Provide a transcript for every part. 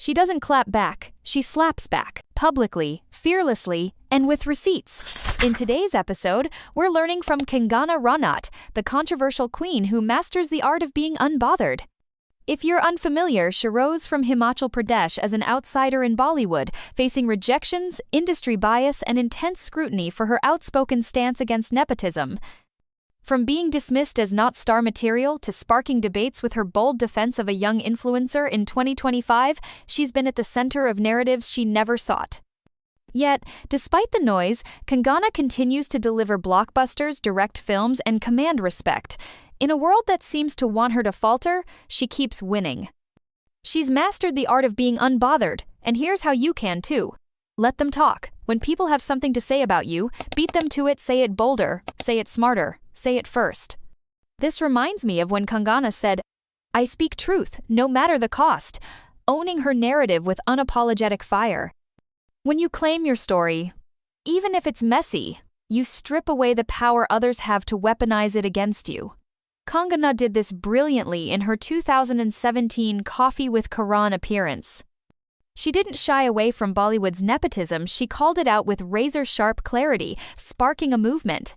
She doesn't clap back, she slaps back, publicly, fearlessly, and with receipts. In today's episode, we're learning from Kangana Ranaut, the controversial queen who masters the art of being unbothered. If you're unfamiliar, she rose from Himachal Pradesh as an outsider in Bollywood, facing rejections, industry bias, and intense scrutiny for her outspoken stance against nepotism. From being dismissed as not star material to sparking debates with her bold defense of a young influencer in 2025, she's been at the center of narratives she never sought. Yet, despite the noise, Kangana continues to deliver blockbusters, direct films, and command respect. In a world that seems to want her to falter, she keeps winning. She's mastered the art of being unbothered, and here's how you can too. Let them talk. When people have something to say about you, beat them to it, say it bolder, say it smarter, say it first. This reminds me of when Kangana said, "I speak truth, no matter the cost," owning her narrative with unapologetic fire. When you claim your story, even if it's messy, you strip away the power others have to weaponize it against you. Kangana did this brilliantly in her 2017 Coffee with Karan appearance. She didn't shy away from Bollywood's nepotism, she called it out with razor-sharp clarity, sparking a movement.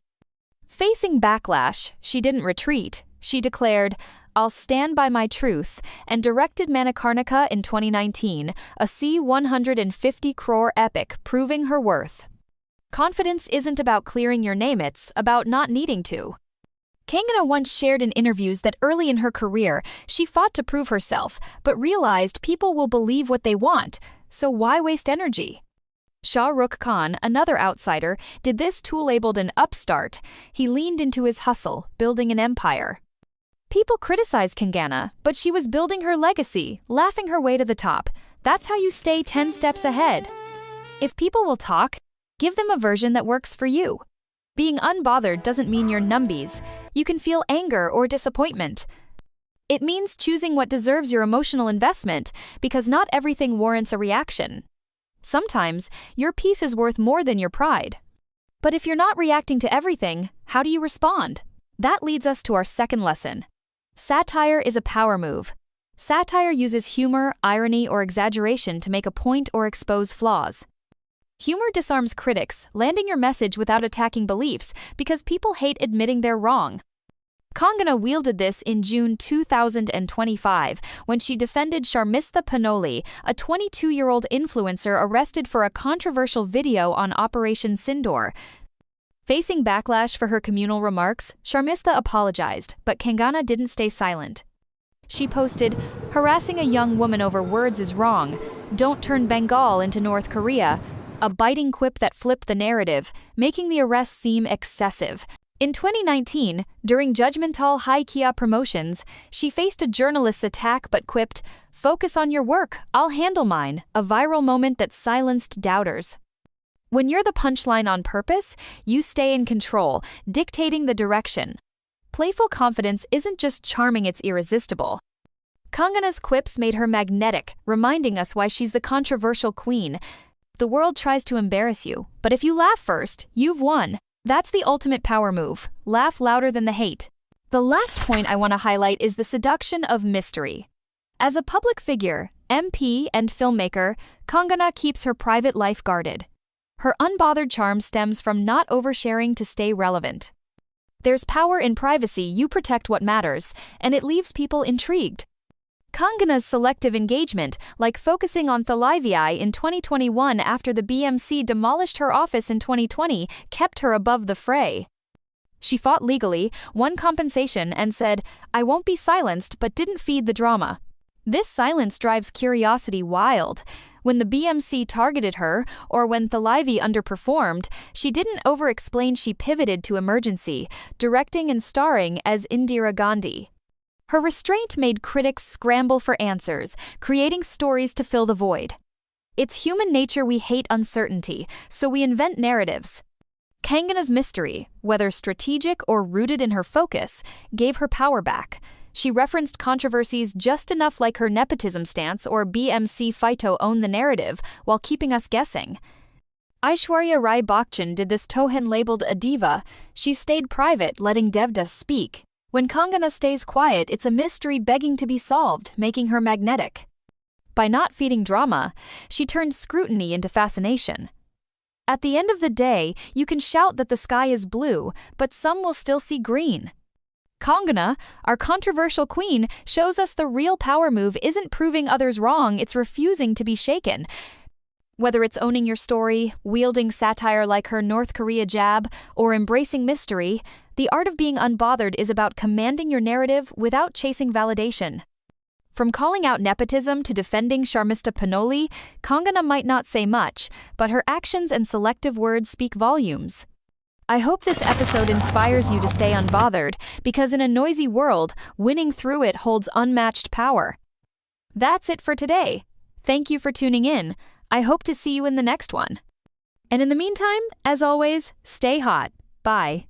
Facing backlash, she didn't retreat. She declared, "I'll stand by my truth," and directed Manikarnika in 2019, a C-150 crore epic proving her worth. Confidence isn't about clearing your name, it's about not needing to. Kangana once shared in interviews that early in her career, she fought to prove herself, but realized people will believe what they want, so why waste energy? Shah Rukh Khan, another outsider, did this too. Labeled an upstart, he leaned into his hustle, building an empire. People criticized Kangana, but she was building her legacy, laughing her way to the top. That's how you stay 10 steps ahead. If people will talk, give them a version that works for you. Being unbothered doesn't mean you're numbies. You can feel anger or disappointment. It means choosing what deserves your emotional investment, because not everything warrants a reaction. Sometimes, your peace is worth more than your pride. But if you're not reacting to everything, how do you respond? That leads us to our second lesson. Satire is a power move. Satire uses humor, irony, or exaggeration to make a point or expose flaws. Humor disarms critics, landing your message without attacking beliefs, because people hate admitting they're wrong. Kangana wielded this in June 2025 when she defended Sharmistha Panoli, a 22-year-old influencer arrested for a controversial video on Operation Sindoor. Facing backlash for her communal remarks, Sharmistha apologized, but Kangana didn't stay silent. She posted, "Harassing a young woman over words is wrong. Don't turn Bengal into North Korea," a biting quip that flipped the narrative, making the arrest seem excessive. In 2019, during Judgmental High Kia promotions, she faced a journalist's attack but quipped, "Focus on your work, I'll handle mine," a viral moment that silenced doubters. When you're the punchline on purpose, you stay in control, dictating the direction. Playful confidence isn't just charming, it's irresistible. Kangana's quips made her magnetic, reminding us why she's the controversial queen. The world tries to embarrass you, but if you laugh first, you've won. That's the ultimate power move. Laugh louder than the hate. The last point I want to highlight is the seduction of mystery. As a public figure, MP, and filmmaker, Kangana keeps her private life guarded. Her unbothered charm stems from not oversharing to stay relevant. There's power in privacy, you protect what matters, and it leaves people intrigued. Kangana's selective engagement, like focusing on Thalivai in 2021 after the BMC demolished her office in 2020, kept her above the fray. She fought legally, won compensation, and said, "I won't be silenced," but didn't feed the drama. This silence drives curiosity wild. When the BMC targeted her, or when Thalivai underperformed, she didn't over-explain, she pivoted to emergency, directing and starring as Indira Gandhi. Her restraint made critics scramble for answers, creating stories to fill the void. It's human nature, we hate uncertainty, so we invent narratives. Kangana's mystery, whether strategic or rooted in her focus, gave her power back. She referenced controversies just enough like her nepotism stance or BMC Phyto own the narrative, while keeping us guessing. Aishwarya Rai Bachchan did this. Tohan labeled a diva. She stayed private, letting Devdas speak. When Kangana stays quiet, it's a mystery begging to be solved, making her magnetic. By not feeding drama, she turned scrutiny into fascination. At the end of the day, you can shout that the sky is blue, but some will still see green. Kangana, our controversial queen, shows us the real power move isn't proving others wrong, it's refusing to be shaken. Whether it's owning your story, wielding satire like her North Korea jab, or embracing mystery, the art of being unbothered is about commanding your narrative without chasing validation. From calling out nepotism to defending sharmistha panoli, Kangana might not say much, but her actions and selective words speak volumes. I hope this episode inspires you to stay unbothered, because in a noisy world, winning through it holds unmatched power. That's it for today. Thank you for tuning in. I hope to see you in the next one. And in the meantime, as always, stay hot. Bye.